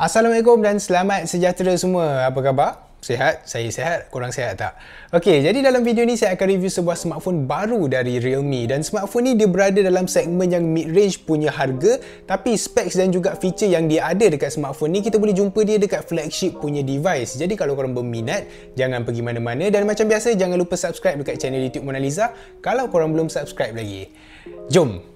Assalamualaikum dan selamat sejahtera semua. Apa khabar? Sihat? Saya sihat. Korang sihat tak? Okey, jadi dalam video ni saya akan review sebuah smartphone baru dari Realme, dan smartphone ni dia berada dalam segmen yang mid-range punya harga, tapi specs dan juga feature yang dia ada dekat smartphone ni kita boleh jumpa dia dekat flagship punya device. Jadi kalau korang berminat, jangan pergi mana-mana, dan macam biasa jangan lupa subscribe dekat channel YouTube Mona Lisa kalau korang belum subscribe lagi. Jom!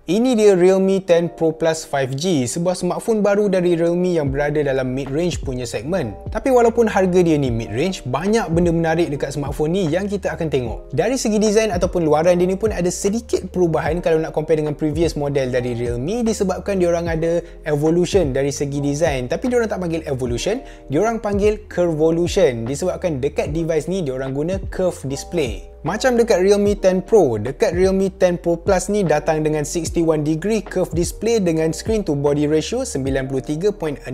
Ini dia Realme 10 Pro Plus 5G, sebuah smartphone baru dari Realme yang berada dalam mid-range punya segmen. Tapi walaupun harga dia ni mid-range, banyak benda menarik dekat smartphone ni yang kita akan tengok. Dari segi design ataupun luaran dia ni pun ada sedikit perubahan kalau nak compare dengan previous model dari Realme, disebabkan diorang ada evolution dari segi design. Tapi diorang tak panggil evolution, diorang panggil curvolution, disebabkan dekat device ni diorang guna curve display. Macam dekat Realme 10 Pro, dekat Realme 10 Pro Plus ni datang dengan 61 degree curve display dengan screen to body ratio 93.65%.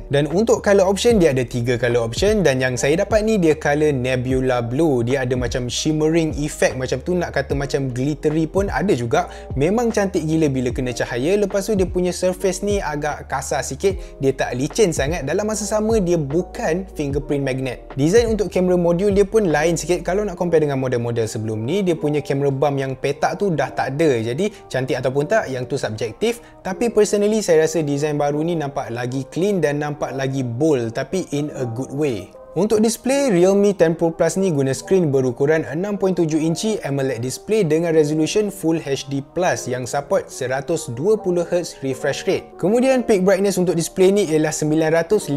Dan untuk color option dia ada 3 color option, dan yang saya dapat ni dia color Nebula Blue. Dia ada macam shimmering effect macam tu, nak kata macam glittery pun ada juga. Memang cantik gila bila kena cahaya. Lepas tu dia punya surface ni agak kasar sikit, dia tak licin sangat. Dalam masa sama dia bukan fingerprint magnet. Design untuk kamera modul dia pun lain sikit. Kalau nak compare dengan model-model sebelum ni, dia punya kamera bump yang petak tu dah tak ada. Jadi cantik ataupun tak, yang tu subjektif. Tapi personally saya rasa design baru ni nampak lagi clean dan nampak lagi bold, tapi in a good way. Untuk display, Realme 10 Pro Plus ni guna skrin berukuran 6.7 inci AMOLED display dengan resolution Full HD Plus yang support 120Hz refresh rate. Kemudian peak brightness untuk display ni ialah 950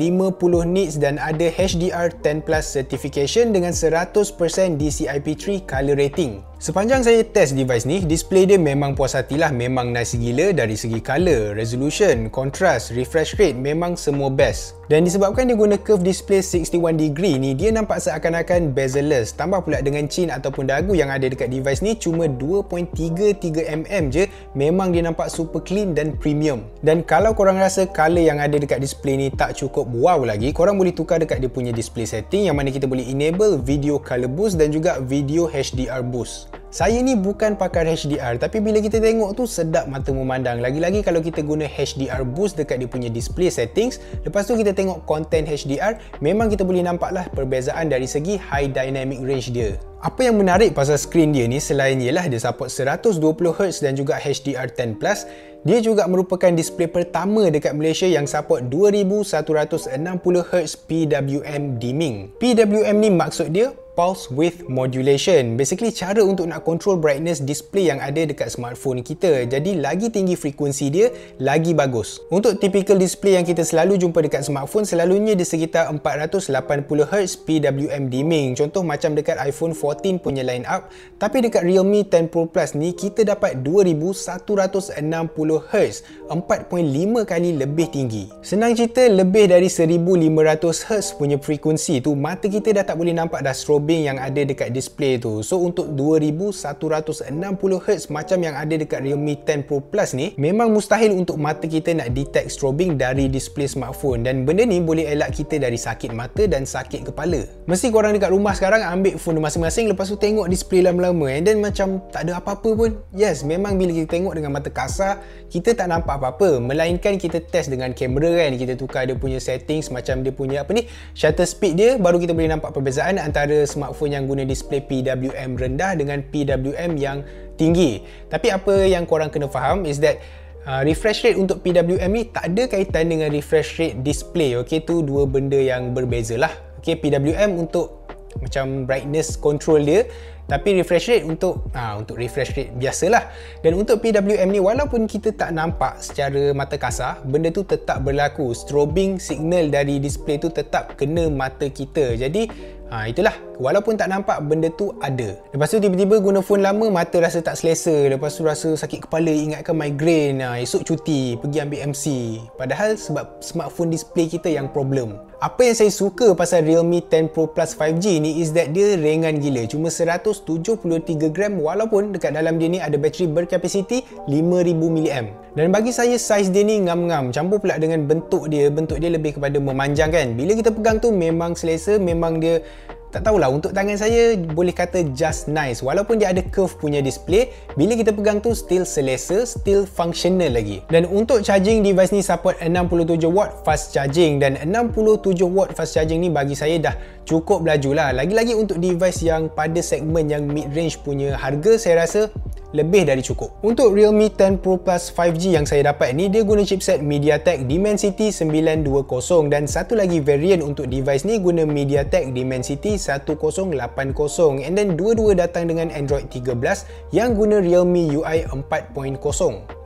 nits dan ada HDR10+ certification dengan 100% DCI-P3 color rating. Sepanjang saya test device ni, display dia memang puas hatilah, memang nice gila dari segi color, resolution, contrast, refresh rate, memang semua best. Dan disebabkan dia guna curve display 61 degree ni, dia nampak seakan-akan bezel-less. Tambah pula dengan chin ataupun dagu yang ada dekat device ni cuma 2.33mm je, memang dia nampak super clean dan premium. Dan kalau korang rasa color yang ada dekat display ni tak cukup wow lagi, korang boleh tukar dekat dia punya display setting yang mana kita boleh enable video color boost dan juga video HDR boost. Saya ni bukan pakar HDR, tapi bila kita tengok tu sedap mata memandang. Lagi-lagi kalau kita guna HDR boost dekat dia punya display settings, lepas tu kita tengok content HDR, memang kita boleh nampaklah perbezaan dari segi high dynamic range dia. Apa yang menarik pasal skrin dia ni, selain ialah dia support 120Hz dan juga HDR10+, dia juga merupakan display pertama dekat Malaysia yang support 2160Hz PWM dimming. PWM ni maksud dia Pulse Width Modulation. Basically cara untuk nak control brightness display yang ada dekat smartphone kita. Jadi lagi tinggi frekuensi dia, lagi bagus. Untuk typical display yang kita selalu jumpa dekat smartphone, selalunya di sekitar 480Hz PWM dimming. Contoh macam dekat iPhone 14 punya line up. Tapi dekat Realme 10 Pro Plus ni kita dapat 2160Hz, 4.5 kali lebih tinggi. Senang cerita, lebih dari 1500Hz punya frekuensi tu, mata kita dah tak boleh nampak dah strobing yang ada dekat display tu. So untuk 2160Hz macam yang ada dekat Realme 10 Pro Plus ni, memang mustahil untuk mata kita nak detect strobing dari display smartphone, dan benda ni boleh elak kita dari sakit mata dan sakit kepala. Mesti korang dekat rumah sekarang ambil phone masing-masing, lepas tu tengok display lama-lama and then macam tak ada apa-apa pun. Yes, memang bila kita tengok dengan mata kasar, kita tak nampak apa-apa, melainkan kita test dengan kamera kan, kita tukar dia punya settings macam dia punya shutter speed dia, baru kita boleh nampak perbezaan antara smartphone yang guna display PWM rendah dengan PWM yang tinggi. Tapi apa yang korang kena faham is that refresh rate untuk PWM ni tak ada kaitan dengan refresh rate display. Okay, tu dua benda yang berbeza lah. Okay, PWM untuk macam brightness control dia, tapi refresh rate untuk refresh rate biasalah. Dan untuk PWM ni, walaupun kita tak nampak secara mata kasar, benda tu tetap berlaku. Strobing signal dari display tu tetap kena mata kita. Jadi itulah, walaupun tak nampak, benda tu ada. Lepas tu tiba-tiba guna phone lama, mata rasa tak selesa, lepas tu rasa sakit kepala, ingatkan migraine, esok cuti, pergi ambil MC. Padahal sebab smartphone display kita yang problem. Apa yang saya suka pasal Realme 10 Pro Plus 5G ni is that dia ringan gila, cuma 173 gram, walaupun dekat dalam dia ni ada bateri berkapasiti 5000 mAh. Dan bagi saya saiz dia ni ngam-ngam, campur pula dengan bentuk dia lebih kepada memanjang kan. Bila kita pegang tu memang selesa, memang dia tak tahulah, untuk tangan saya boleh kata just nice. Walaupun dia ada curve punya display, bila kita pegang tu still selesa, still functional lagi. Dan untuk charging, device ni support 67W fast charging, dan 67W fast charging ni bagi saya dah cukup laju lah. Lagi-lagi untuk device yang pada segmen yang mid range punya harga, saya rasa lebih dari cukup. Untuk Realme 10 Pro Plus 5G yang saya dapat ni, dia guna chipset MediaTek Dimensity 920, dan satu lagi variant untuk device ni guna MediaTek Dimensity 1080, and then dua-dua datang dengan Android 13 yang guna Realme UI 4.0.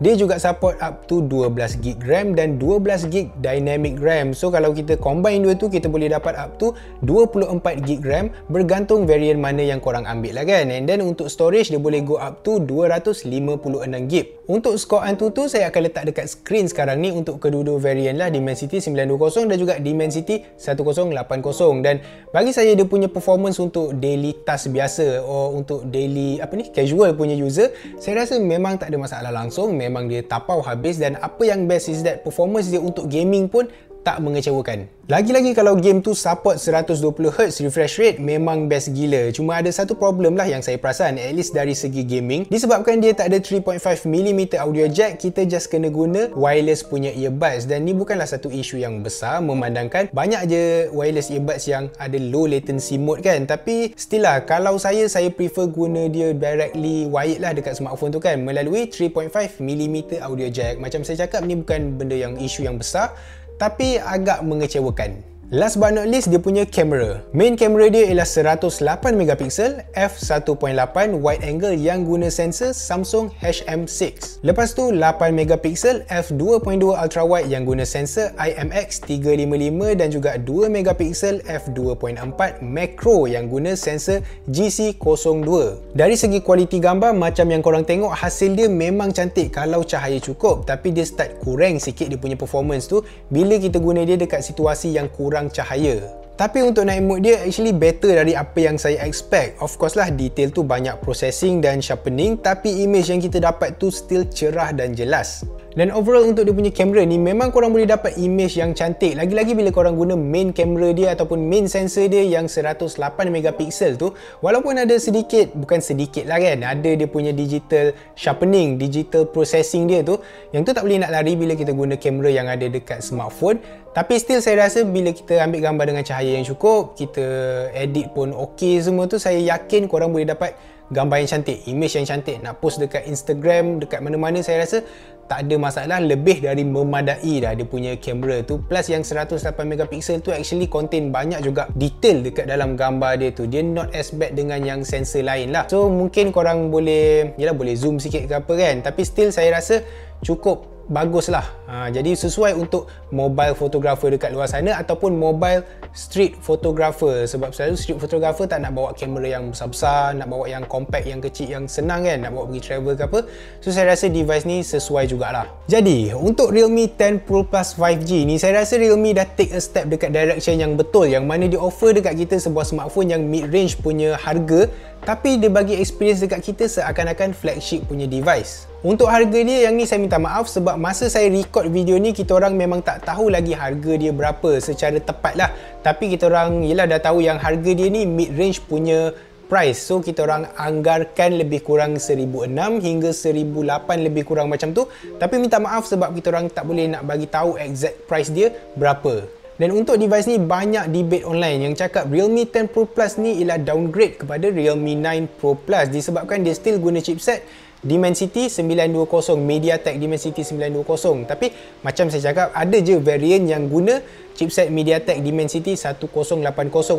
Dia juga support up to 12GB RAM dan 12GB Dynamic RAM. So kalau kita combine dua tu, kita boleh dapat up to 24GB RAM, bergantung variant mana yang korang ambil lah kan. And then untuk storage, dia boleh go up to 256GB. Untuk skor AnTuTu saya akan letak dekat screen sekarang ni untuk kedua-dua variant lah, Dimensity 920 dan juga Dimensity 1080. Dan bagi saya dia punya performance untuk daily task biasa, atau untuk daily casual punya user, saya rasa memang tak ada masalah langsung, memang dia tapau habis. Dan apa yang best is that performance dia untuk gaming pun tak mengecewakan. Lagi-lagi kalau game tu support 120Hz refresh rate, memang best gila. Cuma ada satu problem lah yang saya perasan, at least dari segi gaming, disebabkan dia tak ada 3.5mm audio jack, kita just kena guna wireless punya earbuds. Dan ni bukanlah satu isu yang besar, memandangkan banyak je wireless earbuds yang ada low latency mode kan. Tapi still lah, kalau saya prefer guna dia directly wired lah dekat smartphone tu kan, melalui 3.5mm audio jack. Macam saya cakap, ni bukan benda yang isu yang besar, tapi agak mengecewakan. Last but not least, dia punya kamera. Main kamera dia ialah 108MP f1.8 wide angle yang guna sensor Samsung HM6. Lepas tu 8MP f2.2 ultra wide yang guna sensor IMX355 dan juga 2MP f2.4 macro yang guna sensor GC02. Dari segi kualiti gambar, macam yang korang tengok, hasil dia memang cantik kalau cahaya cukup, tapi dia start kurang sikit dia punya performance tu bila kita guna dia dekat situasi yang kurang cahaya. Tapi untuk night mode dia actually better dari apa yang saya expect. Of course lah, detail tu banyak processing dan sharpening, tapi image yang kita dapat tu still cerah dan jelas. Dan overall untuk dia punya kamera ni, memang korang boleh dapat image yang cantik. Lagi-lagi bila korang guna main kamera dia ataupun main sensor dia yang 108MP tu, walaupun ada sedikit, bukan sedikit lah kan, ada dia punya digital sharpening, digital processing dia tu, yang tu tak boleh nak lari bila kita guna kamera yang ada dekat smartphone. Tapi still saya rasa bila kita ambil gambar dengan cahaya yang cukup, kita edit pun ok semua tu, saya yakin korang boleh dapat gambar yang cantik, image yang cantik. Nak post dekat Instagram, dekat mana-mana, saya rasa tak ada masalah, lebih dari memadai dah dia punya kamera tu. Plus yang 108MP tu actually contain banyak juga detail dekat dalam gambar dia tu. Dia not as bad dengan yang sensor lain lah. So mungkin korang boleh, boleh zoom sikit ke apa kan, tapi still saya rasa cukup bagus lah. Jadi sesuai untuk mobile photographer dekat luar sana ataupun mobile street photographer. Sebab selalu street photographer tak nak bawa kamera yang besar-besar, nak bawa yang compact, yang kecil, yang senang kan, nak bawa pergi travel ke apa. So saya rasa device ni sesuai jugalah. Jadi untuk Realme 10 Pro Plus 5G ni, saya rasa Realme dah take a step dekat direction yang betul, yang mana dia offer dekat kita sebuah smartphone yang mid range punya harga, tapi dia bagi experience dekat kita seakan-akan flagship punya device. Untuk harga dia, yang ni saya minta maaf sebab masa saya record video ni, kita orang memang tak tahu lagi harga dia berapa secara tepat lah. Tapi kita orang dah tahu yang harga dia ni mid range punya price. So kita orang anggarkan lebih kurang 1,600 hingga 1,800 lebih kurang macam tu. Tapi minta maaf sebab kita orang tak boleh nak bagi tahu exact price dia berapa. Dan untuk device ni banyak debate online yang cakap Realme 10 Pro Plus ni ialah downgrade kepada Realme 9 Pro Plus disebabkan dia still guna chipset Dimensity 920, MediaTek Dimensity 920. Tapi macam saya cakap, ada je variant yang guna chipset MediaTek Dimensity 1080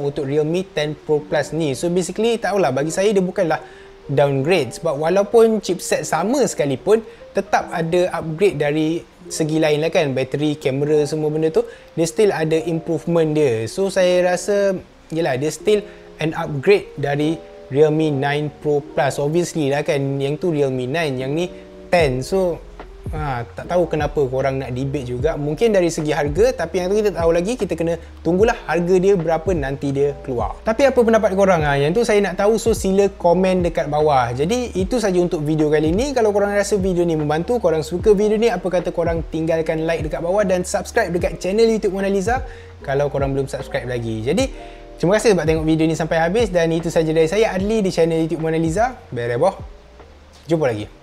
untuk Realme 10 Pro Plus ni. So basically tahulah, bagi saya dia bukanlah downgrade, sebab walaupun chipset sama sekalipun tetap ada upgrade dari segi lain lah kan, bateri, kamera, semua benda tu dia still ada improvement dia. So saya rasa dia still an upgrade dari Realme 9 Pro Plus. Obviously lah kan, yang tu Realme 9, yang ni 10. So Tak tahu kenapa korang nak debate juga. Mungkin dari segi harga, tapi yang tu kita tahu lagi, kita kena tunggulah harga dia berapa nanti dia keluar. Tapi apa pendapat korang? Yang tu saya nak tahu, so sila komen dekat bawah. Jadi itu saja untuk video kali ni. Kalau korang rasa video ni membantu, korang suka video ni, apa kata korang tinggalkan like dekat bawah dan subscribe dekat channel YouTube Mona Lisa kalau korang belum subscribe lagi. Jadi terima kasih sebab tengok video ni sampai habis, dan itu saja dari saya Adli di channel YouTube Mona Lisa. Bereboh. Jumpa lagi.